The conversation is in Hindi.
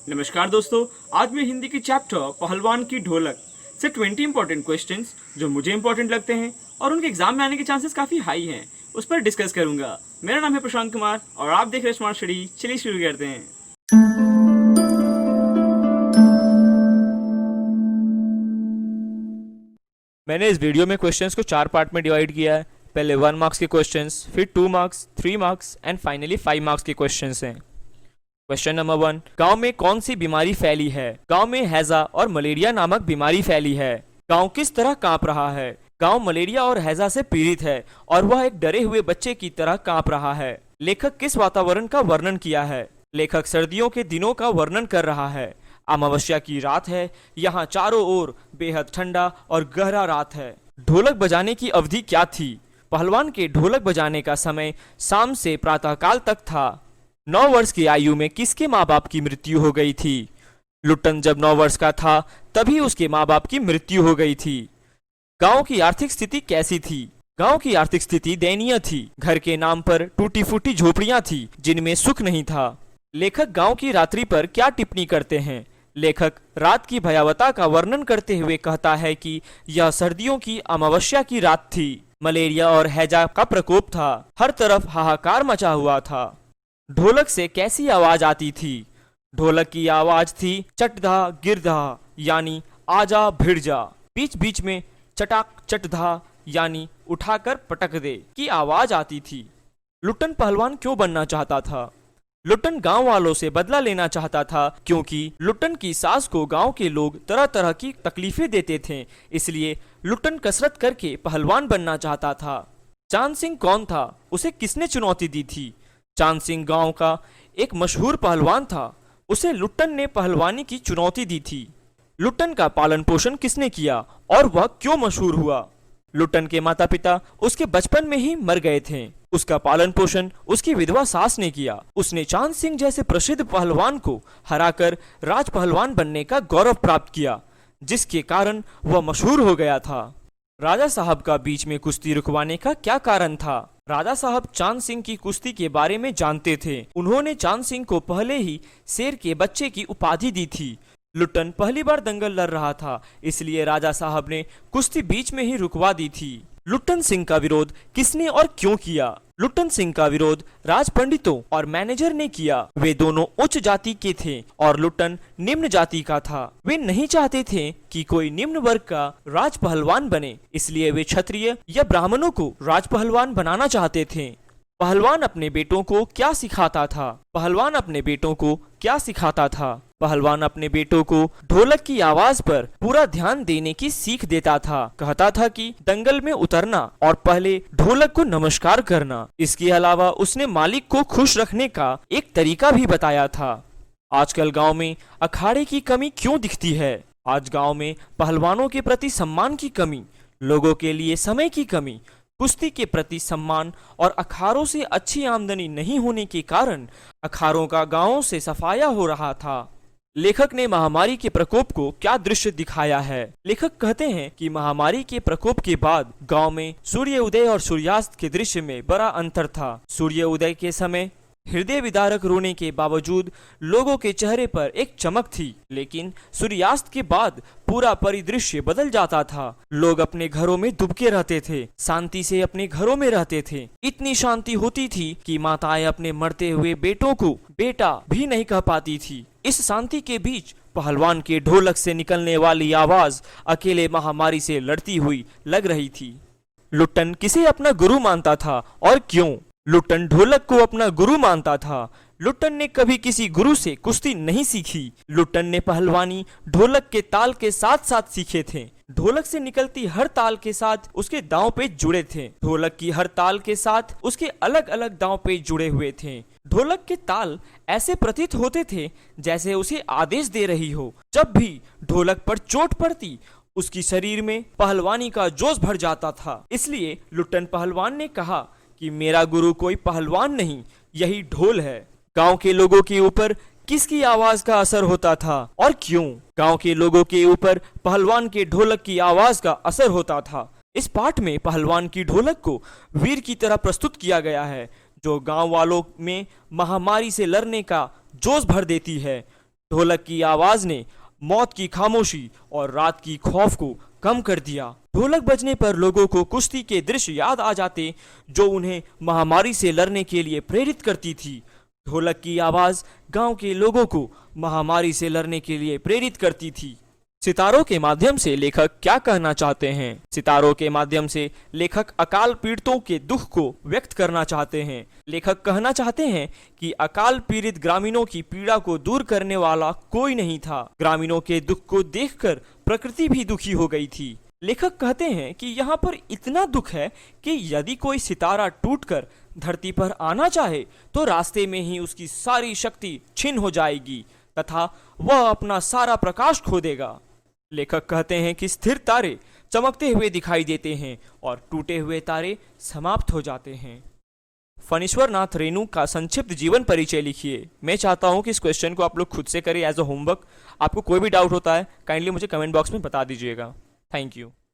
नमस्कार दोस्तों, आज मैं हिंदी की चैप्टर पहलवान की ढोलक से 20 इंपॉर्टेंट क्वेश्चंस जो मुझे इंपॉर्टेंट लगते हैं और उनके एग्जाम में आने के चांसेस काफ़ी हाई हैं उस पर डिस्कस करूंगा। मेरा नाम है प्रशांत कुमार और आप देख रहे हैं स्मार्ट स्टडी। चलिए शुरू करते हैं। मैंने इस वीडियो में क्वेश्चंस को 4 पार्ट में डिवाइड किया है। पहले 1 मार्क्स के क्वेश्चंस, फिर 2 marks, 3 marks and finally 5 marks के क्वेश्चंस हैं। क्वेश्चन नंबर 1, गांव में कौन सी बीमारी फैली है? गांव में हैजा और मलेरिया नामक बीमारी फैली है। गांव किस तरह कांप रहा है? गांव मलेरिया और हैजा से पीड़ित है और वह एक डरे हुए बच्चे की तरह कांप रहा है। लेखक किस वातावरण का वर्णन किया है? लेखक सर्दियों के दिनों का वर्णन कर रहा है। अमावस्या की रात है, यहाँ चारों ओर बेहद ठंडा और गहरा रात है। ढोलक बजाने की अवधि क्या थी? पहलवान के ढोलक बजाने का समय शाम से प्रातःकाल तक था। 9 वर्ष की आयु में किसके माँ बाप की मृत्यु हो गई थी? लुट्टन जब 9 वर्ष का था तभी उसके माँ बाप की मृत्यु हो गई थी। गांव की आर्थिक स्थिति कैसी थी? गांव की आर्थिक स्थिति दयनीय थी। घर के नाम पर टूटी फूटी झोपड़ियां थी जिनमें सुख नहीं था। लेखक गांव की रात्रि पर क्या टिप्पणी करते हैं? लेखक रात की भयावता का वर्णन करते हुए कहता है कि यह सर्दियों की अमावस्या की रात थी। मलेरिया और हैजा का प्रकोप था। हर तरफ हाहाकार मचा हुआ था। ढोलक से कैसी आवाज आती थी? ढोलक की आवाज थी चटधा गिरधा यानी आजा भिड़ जा। बीच बीच में चटाक चटधा यानी उठाकर पटक दे की आवाज आती थी। लुट्टन पहलवान क्यों बनना चाहता था? लुट्टन गांव वालों से बदला लेना चाहता था क्योंकि लुट्टन की सास को गांव के लोग तरह तरह की तकलीफें देते थे, इसलिए लुट्टन कसरत करके पहलवान बनना चाहता था। चांद सिंह कौन था? उसे किसने चुनौती दी थी? चांद सिंह गांव का एक मशहूर पहलवान था। उसे लुट्टन ने पहलवानी की चुनौती दी थी। लुट्टन का पालन पोषण किसने किया और वह क्यों मशहूर हुआ? लुट्टन के माता पिता उसके बचपन में ही मर गए थे। उसका पालन पोषण उसकी विधवा सास ने किया। उसने चांद सिंह जैसे प्रसिद्ध पहलवान को हराकर राज पहलवान बनने का गौरव प्राप्त किया, जिसके कारण वह मशहूर हो गया था। राजा साहब का बीच में कुश्ती रुकवाने का क्या कारण था? राजा साहब चांद सिंह की कुश्ती के बारे में जानते थे। उन्होंने चांद सिंह को पहले ही शेर के बच्चे की उपाधि दी थी। लुट्टन पहली बार दंगल लड़ रहा था, इसलिए राजा साहब ने कुश्ती बीच में ही रुकवा दी थी। लुट्टन सिंह का विरोध किसने और क्यों किया? लुट्टन सिंह का विरोध राज पंडितों और मैनेजर ने किया। वे दोनों उच्च जाति के थे और लुट्टन निम्न जाति का था। वे नहीं चाहते थे कि कोई निम्न वर्ग का राज पहलवान बने, इसलिए वे क्षत्रिय या ब्राह्मणों को राज पहलवान बनाना चाहते थे। पहलवान अपने बेटों को क्या सिखाता था? पहलवान अपने बेटों को क्या सिखाता था? पहलवान अपने बेटों को ढोलक की आवाज पर पूरा ध्यान देने की सीख देता था। कहता था कि दंगल में उतरना और पहले ढोलक को नमस्कार करना। इसके अलावा उसने मालिक को खुश रखने का एक तरीका भी बताया था। आजकल गांव में अखाड़े की कमी क्यों दिखती है? आज गांव में पहलवानों के प्रति सम्मान की कमी, लोगों के लिए समय की कमी, कुश्ती के प्रति सम्मान और अखाड़ों से अच्छी आमदनी नहीं होने के कारण अखाड़ों का गांवों से सफाया हो रहा था। लेखक ने महामारी के प्रकोप को क्या दृश्य दिखाया है? लेखक कहते हैं कि महामारी के प्रकोप के बाद गांव में सूर्य उदय और सूर्यास्त के दृश्य में बड़ा अंतर था। सूर्य उदय के समय हृदय विदारक रोने के बावजूद लोगों के चेहरे पर एक चमक थी, लेकिन सूर्यास्त के बाद पूरा परिदृश्य बदल जाता था। लोग अपने घरों में दुबके रहते थे, शांति से अपने घरों में रहते थे। इतनी शांति होती थी कि माताएं अपने मरते हुए बेटों को बेटा भी नहीं कह पाती थी। इस शांति के बीच पहलवान के ढोलक से निकलने वाली आवाज अकेले महामारी से लड़ती हुई लग रही थी। लुट्टन किसे अपना गुरु मानता था और क्यों? लुट्टन ढोलक को अपना गुरु मानता था। लुट्टन ने कभी किसी गुरु से कुश्ती नहीं सीखी। लुट्टन ने पहलवानी ढोलक के ताल के साथ साथ सीखे थे। ढोलक से निकलती हर ताल के साथ उसके दांव पे जुड़े थे। ढोलक की हर ताल के साथ उसके अलग अलग दांव पे जुड़े हुए थे। ढोलक के ताल ऐसे प्रतीत होते थे जैसे उसे आदेश दे रही हो। जब भी ढोलक पर चोट पड़ती उसकी शरीर में पहलवानी का जोश भर जाता था। इसलिए लुट्टन पहलवान ने कहा कि मेरा गुरु कोई पहलवान नहीं, यही ढोल है। गांव के लोगों के ऊपर किसकी आवाज का असर होता था और क्यों? गांव के लोगों के ऊपर पहलवान के ढोलक की आवाज का असर होता था। इस पाठ में पहलवान की ढोलक को वीर की तरह प्रस्तुत किया गया है, जो गांव वालों में महामारी से लड़ने का जोश भर देती है। ढोलक की आवाज ने मौत की खामोशी और रात की खौफ को कम कर दिया। ढोलक बजने पर लोगों को कुश्ती के दृश्य याद आ जाते जो उन्हें महामारी से लड़ने के लिए प्रेरित करती थी। ढोलक की आवाज गांव के लोगों को महामारी से लड़ने के लिए प्रेरित करती थी। सितारों के माध्यम से लेखक क्या कहना चाहते हैं? सितारों के माध्यम से लेखक अकाल पीड़ितों के दुख को व्यक्त करना चाहते हैं। लेखक कहना चाहते हैं कि अकाल पीड़ित ग्रामीणों की पीड़ा को दूर करने वाला कोई नहीं था। ग्रामीणों के दुख को देखकर प्रकृति भी दुखी हो गई थी। लेखक कहते हैं कि यहाँ पर इतना दुख है कि यदि कोई सितारा टूटकर धरती पर आना चाहे तो रास्ते में ही उसकी सारी शक्ति छिन हो जाएगी तथा वह अपना सारा प्रकाश खो देगा। लेखक कहते हैं कि स्थिर तारे चमकते हुए दिखाई देते हैं और टूटे हुए तारे समाप्त हो जाते हैं। फणीश्वर नाथ रेणु का संक्षिप्त जीवन परिचय लिखिए। मैं चाहता हूं कि इस क्वेश्चन को आप लोग खुद से करें एज अ होमवर्क। आपको कोई भी डाउट होता है काइंडली मुझे कमेंट बॉक्स में बता दीजिएगा। Thank you.